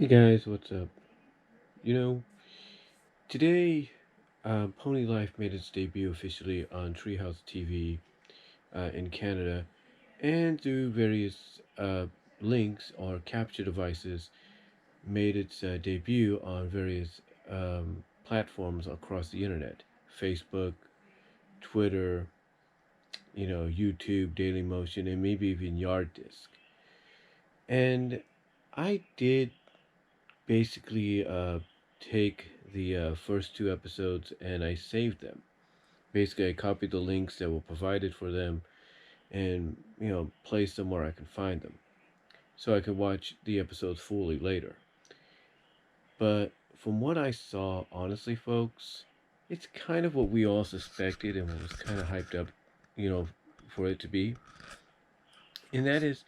Hey guys, what's up? You know, today Pony Life made its debut officially on Treehouse TV in Canada, and through various links or capture devices, made its debut on various platforms across the internet: Facebook, Twitter, YouTube, Daily Motion, and maybe even Yard Disc. And I did basically take the first two episodes and I saved them. Basically, I copied the links that were provided for them and, placed them where I can find them so I could watch the episodes fully later. But from what I saw, honestly, folks, it's kind of what we all suspected and what was kind of hyped up, you know, for it to be. And that is,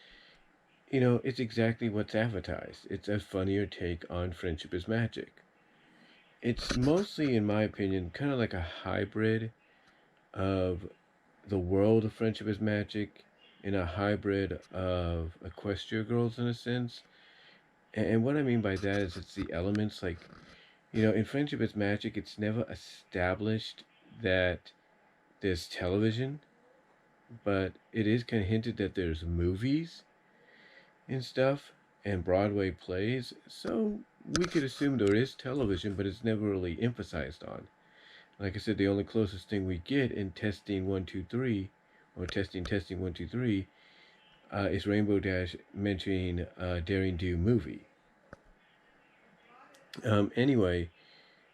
it's exactly what's advertised. It's a funnier take on Friendship is Magic. It's mostly, in my opinion, kind of like a hybrid of the world of Friendship is Magic and a hybrid of Equestria Girls in a sense. And what I mean by that is it's the elements like, in Friendship is Magic, it's never established that there's television, but it is kind of hinted that there's movies and stuff and Broadway plays. So we could assume there is television, but it's never really emphasized on. Like I said, the only closest thing we get in testing 123 or testing 123 is Rainbow Dash mentioning Daring Do movie. Anyway,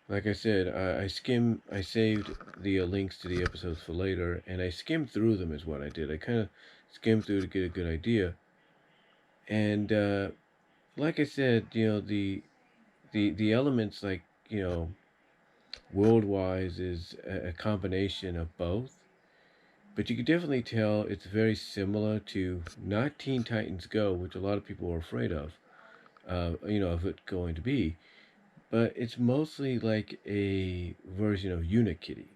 like I said, I saved the links to the episodes for later, and I skimmed through them is what I did. I kind of skimmed through to get a good idea, and like I said, the elements like world-wise is a combination of both. But you can definitely tell it's very similar to not Teen Titans Go, which a lot of people are afraid of it going to be. But it's mostly like a version of Unikitty.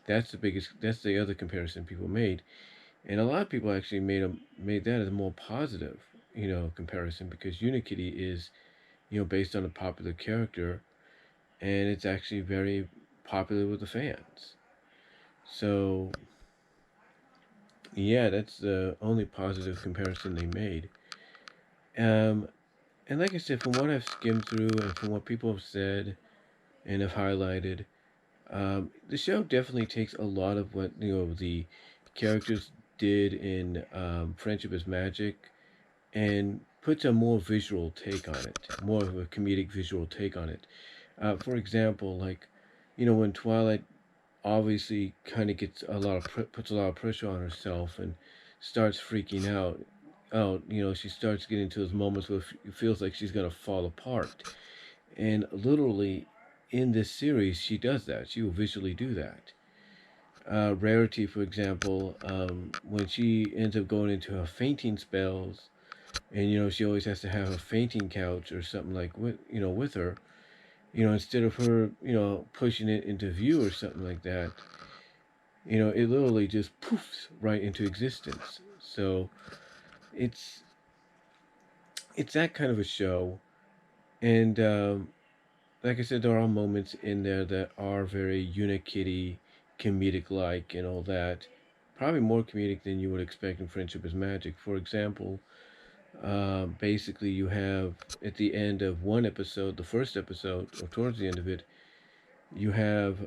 That's the other comparison people made. And a lot of people actually made that as a more positive, comparison because Unikitty is, based on a popular character and it's actually very popular with the fans. So yeah, that's the only positive comparison they made. Um, and like I said, from what I've skimmed through and from what people have said and have highlighted, the show definitely takes a lot of what the characters did in Friendship is Magic and puts a more visual take on it, more of a comedic visual take on it. For example, like when Twilight obviously kind of gets a lot of puts a lot of pressure on herself and starts freaking out. She starts getting to those moments where it feels like she's gonna fall apart. And literally, in this series, she does that. She will visually do that. Rarity, for example, when she ends up going into her fainting spells, and she always has to have a fainting couch or something like with her. Instead of her pushing it into view or something like that, it literally just poofs right into existence. So it's it's that kind of a show, and like I said, there are moments in there that are very Unikitty, comedic like, and all that. Probably more comedic than you would expect in Friendship is Magic. For example, basically you have at the end of one episode, the first episode, or towards the end of it, you have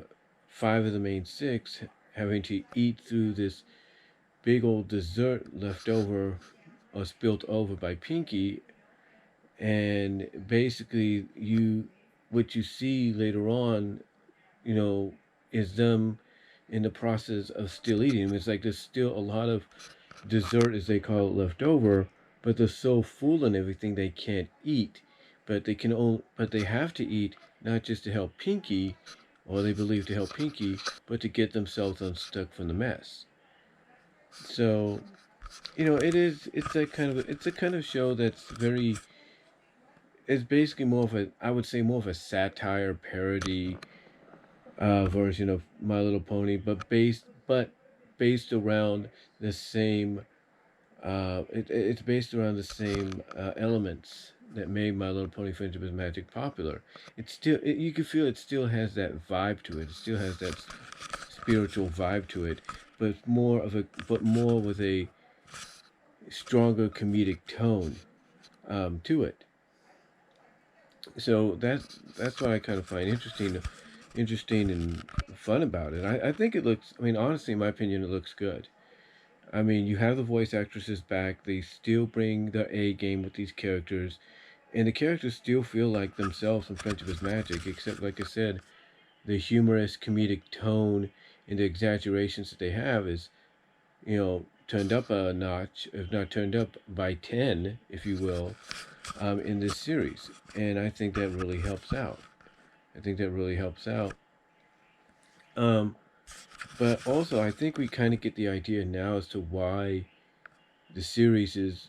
five of the main six having to eat through this big old dessert left over or spilt over by Pinky, and basically what you see later on, you know, is them in the process of still eating. It's like there's still a lot of dessert, as they call it, left over, but they're so full and everything they can't eat, but they have to eat not just to help Pinky, or they believe to help Pinky, but to get themselves unstuck from the mess. So it's a kind of show that's very, it's basically more of a, I would say more of a satire parody version of My Little Pony, but based around the same it's based around the same elements that made My Little Pony: Friendship is Magic popular. It's still you can feel it still has that vibe to it. It still has that spiritual vibe to it, but it's more with a stronger comedic tone to it. So that's what I kind of find interesting and fun about it. I think it looks. I mean, honestly, in my opinion, it looks good. I mean, you have the voice actresses back. They still bring their A game with these characters, and the characters still feel like themselves in Friendship is Magic. Except, like I said, the humorous comedic tone and the exaggerations that they have is, turned up a notch, if not turned up by 10, if you will, in this series. And I think that really helps out. I think that really helps out. Um, but also, I think we kind of get the idea now as to why the series has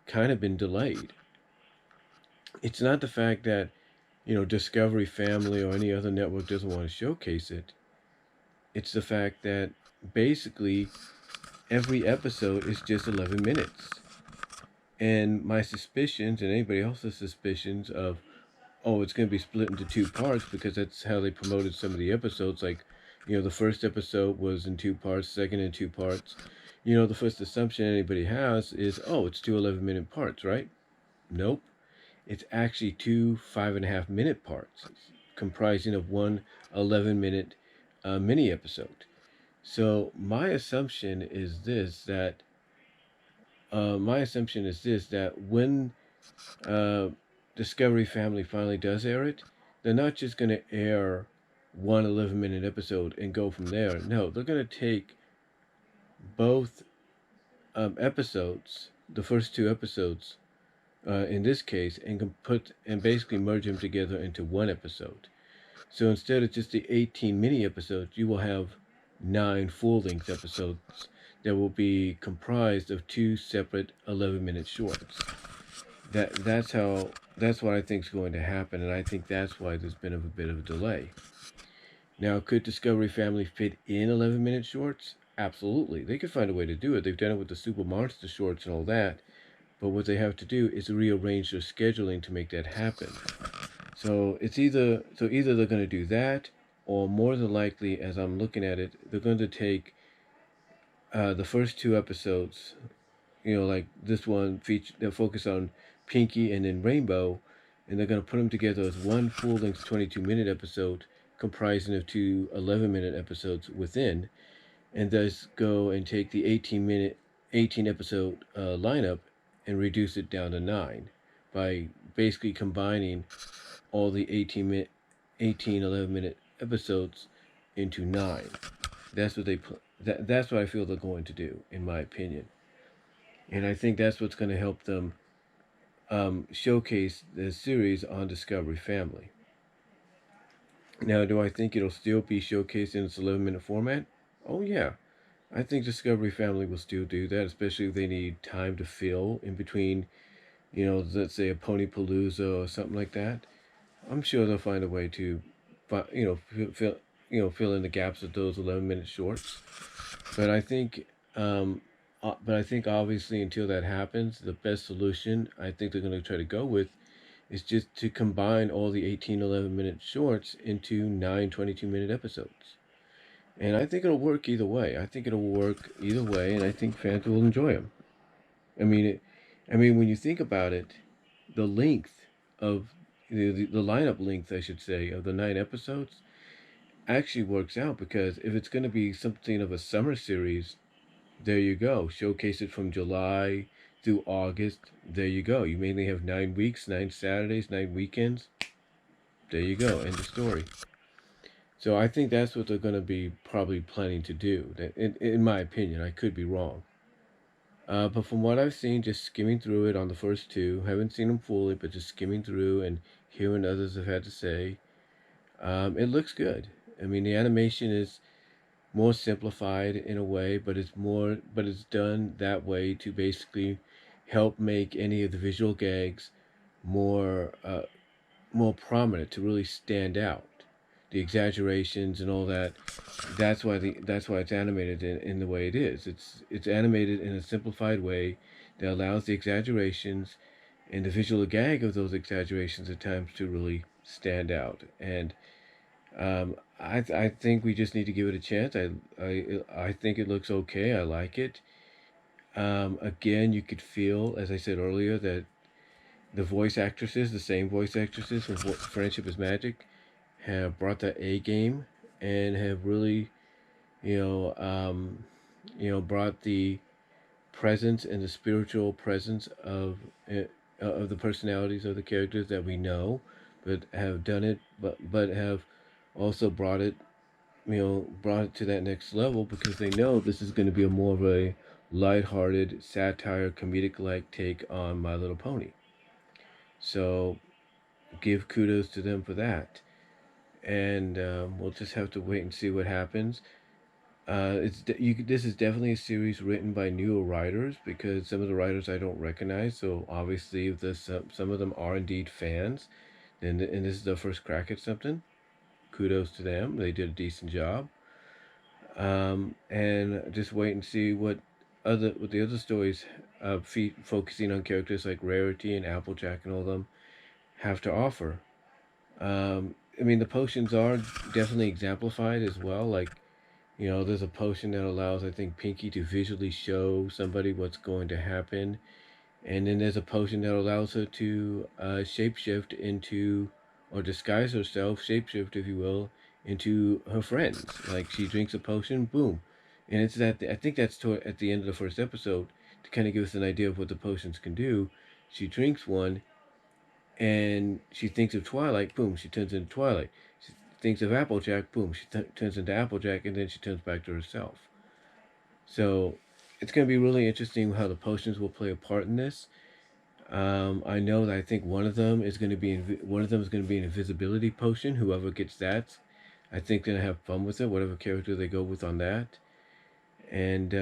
kind of been delayed. It's not the fact that, Discovery Family or any other network doesn't want to showcase it. It's the fact that basically every episode is just 11 minutes. And my suspicions and anybody else's suspicions of, oh, it's going to be split into two parts because that's how they promoted some of the episodes. Like, the first episode was in two parts, second in two parts. The first assumption anybody has is, oh, it's two 11-minute parts, right? Nope. It's actually two 5.5-minute parts comprising of one 11-minute mini episode. So my assumption is this that when uh, Discovery Family finally does air it, they're not just going to air one 11-minute episode and go from there. No, they're going to take both episodes, the first two episodes, in this case, and basically merge them together into one episode. So instead of just the 18 mini episodes, you will have 9 full-length episodes that will be comprised of two separate 11-minute shorts. That's what I think is going to happen, and I think that's why there's been a bit of a delay. Now, could Discovery Family fit in 11-minute shorts? Absolutely. They could find a way to do it. They've done it with the Super Monster shorts and all that. But what they have to do is rearrange their scheduling to make that happen. So either they're going to do that, or more than likely, as I'm looking at it, they're going to take the first two episodes, like this one they'll focus on Pinky and then Rainbow, and they're going to put them together as one full-length 22-minute episode comprising of two 11-minute episodes within, and thus go and take the 18 episode lineup and reduce it down to 9 by basically combining all the 11-minute episodes into 9. That's what that's what I feel they're going to do, in my opinion. And I think that's what's going to help them showcase the series on Discovery Family. Now, do I think it'll still be showcased in its 11-minute format? Oh, yeah. I think Discovery Family will still do that, especially if they need time to fill in between, let's say a Pony Palooza or something like that. I'm sure they'll find a way to, fill in the gaps of those 11-minute shorts. But I think, obviously until that happens, the best solution I think they're going to try to go with is just to combine all the 18 11-minute shorts into 9 22-minute episodes. And I think it'll work either way. And I think fans will enjoy them. I mean, when you think about it, the length of the lineup length, I should say, of the 9 episodes actually works out, because if it's going to be something of a summer series, there you go. Showcase it from July through August. There you go. You mainly have 9 weeks, 9 Saturdays, 9 weekends. There you go. End of story. So I think that's what they're going to be probably planning to do. In my opinion, I could be wrong. But from what I've seen, just skimming through it on the first two, haven't seen them fully, but just skimming through and hearing others have had to say, it looks good. I mean, the animation is more simplified in a way, but it's done that way to basically help make any of the visual gags more prominent, to really stand out. The exaggerations and all that. That's why it's animated in the way it is. It's animated in a simplified way that allows the exaggerations and the visual gag of those exaggerations at times to really stand out. And I think we just need to give it a chance. I think it looks okay. I like it. Again, you could feel, as I said earlier, that the voice actresses, the same voice actresses from Friendship is Magic, have brought that A game and have really, you know, um, brought the presence and the spiritual presence of the personalities of the characters that we know, but have done it, but have also brought it to that next level because they know this is going to be a more of a lighthearted satire, comedic-like take on My Little Pony. So give kudos to them for that, and we'll just have to wait and see what happens. This is definitely a series written by newer writers because some of the writers I don't recognize. So obviously, if some of them are indeed fans, and this is their first crack at something, kudos to them. They did a decent job. And just wait and see what the other stories, focusing on characters like Rarity and Applejack and all of them have to offer. I mean, the potions are definitely exemplified as well. Like, there's a potion that allows, I think, Pinky to visually show somebody what's going to happen. And then there's a potion that allows her to shapeshift into, or disguise herself, shapeshift, if you will, into her friends. Like, she drinks a potion, boom. And it's I think that's at the end of the first episode to kind of give us an idea of what the potions can do. She drinks one, and she thinks of Twilight, boom, she turns into Twilight. She thinks of Applejack, boom, she turns into Applejack, and then she turns back to herself. So it's going to be really interesting how the potions will play a part in this. I know that I think one of them is going to be an invisibility potion. Whoever gets that, I think gonna have fun with it. Whatever character they go with on that, and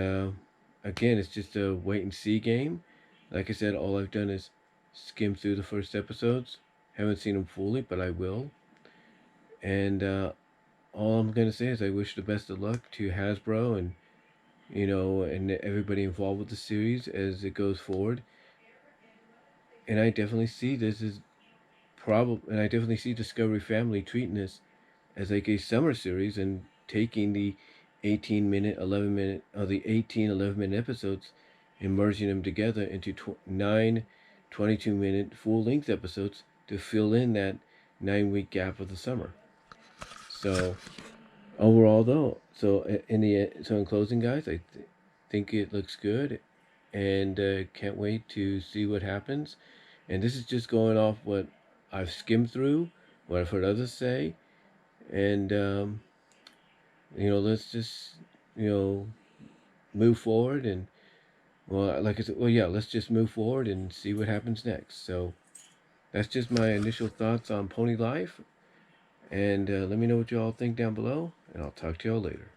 again, it's just a wait and see game. Like I said, all I've done is skim through the first episodes. Haven't seen them fully, but I will. And all I'm gonna say is I wish the best of luck to Hasbro and and everybody involved with the series as it goes forward. And I definitely see this as and I definitely see Discovery Family treating this as like a summer series and taking the 18-minute, 11-minute, or the 18, 11-minute episodes and merging them together into 9 22-minute full-length episodes to fill in that 9-week gap of the summer. So overall, though, so in closing, guys, think it looks good, and can't wait to see what happens. And this is just going off what I've skimmed through, what I've heard others say, and let's just move forward and like I said, yeah, let's just move forward and see what happens next. So that's just my initial thoughts on Pony Life, and let me know what you all think down below, and I'll talk to y'all later.